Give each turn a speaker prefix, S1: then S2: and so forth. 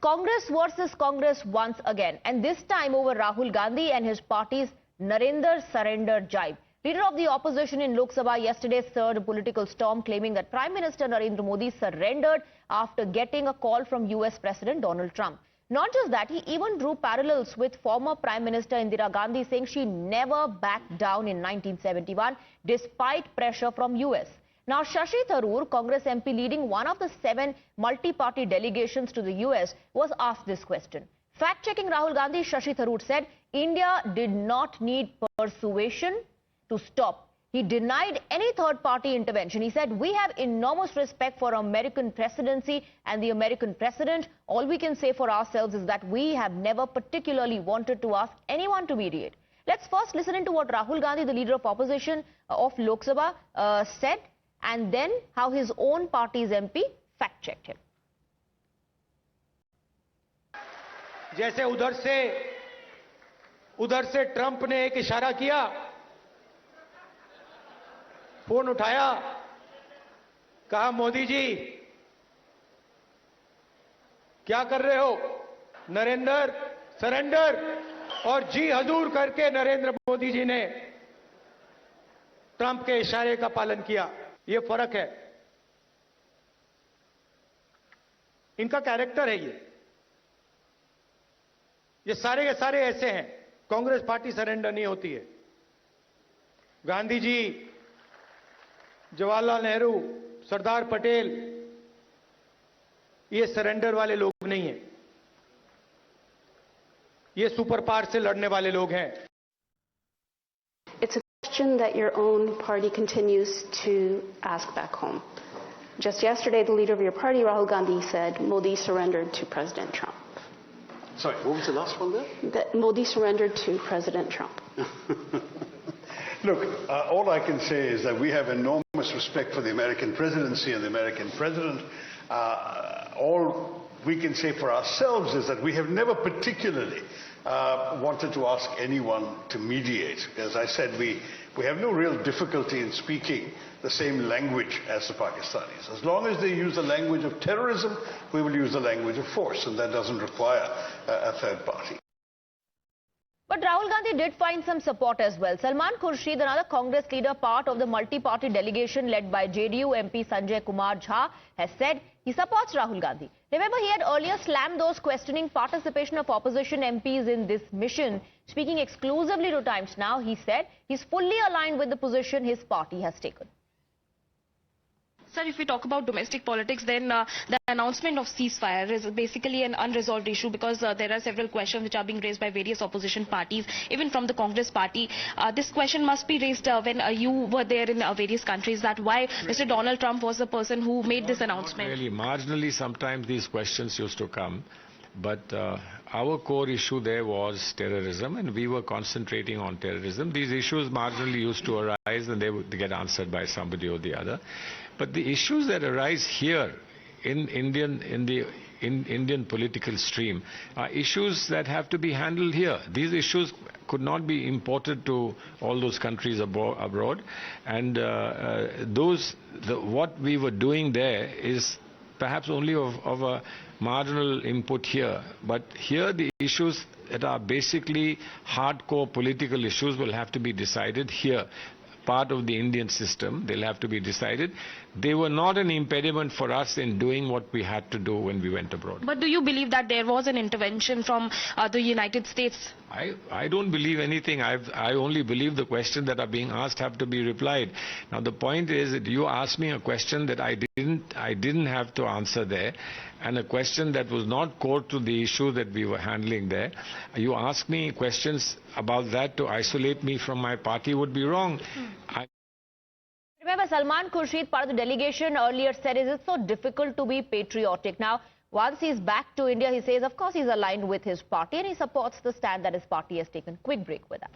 S1: Congress versus Congress once again, and this time over Rahul Gandhi and his party's Narendra surrender jibe. Leader of the opposition in Lok Sabha yesterday stirred a political storm, claiming that Prime Minister Narendra Modi surrendered after getting a call from US President Donald Trump. Not just that, he even drew parallels with former Prime Minister Indira Gandhi, saying she never backed down in 1971 despite pressure from US. Now, Shashi Tharoor, Congress MP leading one of the 7 multi-party delegations to the US, was asked this question. Fact-checking Rahul Gandhi, Shashi Tharoor said India did not need persuasion to stop. He denied any third-party intervention. He said, we have enormous respect for American presidency and the American president. All we can say for ourselves is that we have never particularly wanted to ask anyone to mediate. Let's first listen into what Rahul Gandhi, the leader of opposition of Lok Sabha, said, and then how his own party's MP fact-checked him.
S2: जैसे उधर से Trump ने एक इशारा किया, phone उठाया, कहा मोदी जी क्या कर रहे हो, नरेंद्र सरेंडर, और जी हजूर करके नरेंद्र मोदी जी ने ट्रंप के इशारे का पालन किया. ये फर्क है, इनका कैरेक्टर है. ये सारे के सारे ऐसे हैं. कांग्रेस पार्टी सरेंडर नहीं होती है. गांधी जी, जवाहरलाल नेहरू, सरदार पटेल, ये सरेंडर वाले लोग नहीं हैं. ये सुपर पावर से लड़ने वाले लोग हैं.
S3: It's a question that your own party continues to ask back home. Just yesterday, the leader of your party, Rahul Gandhi, said Modi surrendered to President Trump.
S4: Sorry, what was the last one there?
S3: That Modi surrendered to President Trump.
S4: Look, all I can say is that we have enormous respect for the American presidency and the American president. All we can say for ourselves is that we have never particularly wanted to ask anyone to mediate. As I said, we have no real difficulty in speaking the same language as the Pakistanis. As long as they use the language of terrorism, we will use the language of force, and that doesn't require a third party.
S1: But Rahul Gandhi did find some support as well. Salman Khurshid, another Congress leader, part of the multi-party delegation led by JDU MP Sanjay Kumar Jha, has said he supports Rahul Gandhi. Remember, he had earlier slammed those questioning participation of opposition MPs in this mission. Speaking exclusively to Times Now, he said he's fully aligned with the position his party has taken.
S5: Sir, if we talk about domestic politics, then the announcement of ceasefire is basically an unresolved issue, because there are several questions which are being raised by various opposition parties, even from the Congress party. This question must be raised when you were there in various countries, that why Mr. Donald Trump was the person who made this announcement.
S6: Really, marginally sometimes these questions used to come, but our core issue there was terrorism, and we were concentrating on terrorism. These issues marginally used to arise, and they would get answered by somebody or the other. But the issues that arise here in Indian political stream are issues that have to be handled here. These issues could not be imported to all those countries abroad, and what we were doing there is perhaps only of a marginal input here. But here the issues that are basically hardcore political issues will have to be decided here. Part of the Indian system, they'll have to be decided. They were not an impediment for us in doing what we had to do when we went abroad.
S5: But do you believe that there was an intervention from the United States?
S6: I don't believe anything. I only believe the questions that are being asked have to be replied. Now the point is that you asked me a question that I didn't have to answer there, and a question that was not core to the issue that we were handling there. You asked me questions about that to isolate me from my party would be wrong.
S1: Remember, Salman Khurshid, part of the delegation, earlier said, is it so difficult to be patriotic? Now, once he's back to India, he says, of course, he's aligned with his party and he supports the stand that his party has taken. Quick break with that.